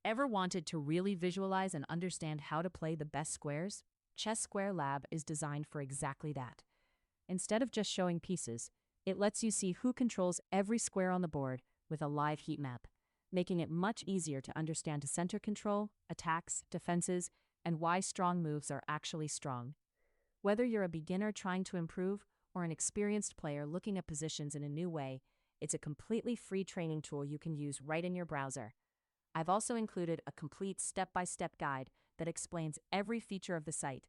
Ever wanted to really visualize and understand how to play the best squares? Chess Square Lab is designed for exactly that. Instead of just showing pieces, it lets you see who controls every square on the board with a live heat map, making it much easier to understand center control, attacks, defenses, and why strong moves are actually strong. Whether you're a beginner trying to improve or an experienced player looking at positions in a new way, it's a completely free training tool you can use right in your browser. I've also included a complete step-by-step guide that explains every feature of the site,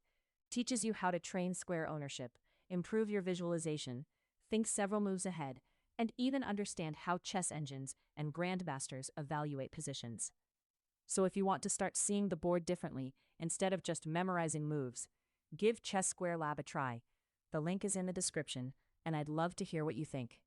teaches you how to train square ownership, improve your visualization, think several moves ahead, and even understand how chess engines and Grandmasters evaluate positions. So if you want to start seeing the board differently instead of just memorizing moves, give Chess Square Lab a try. The link is in the description, and I'd love to hear what you think.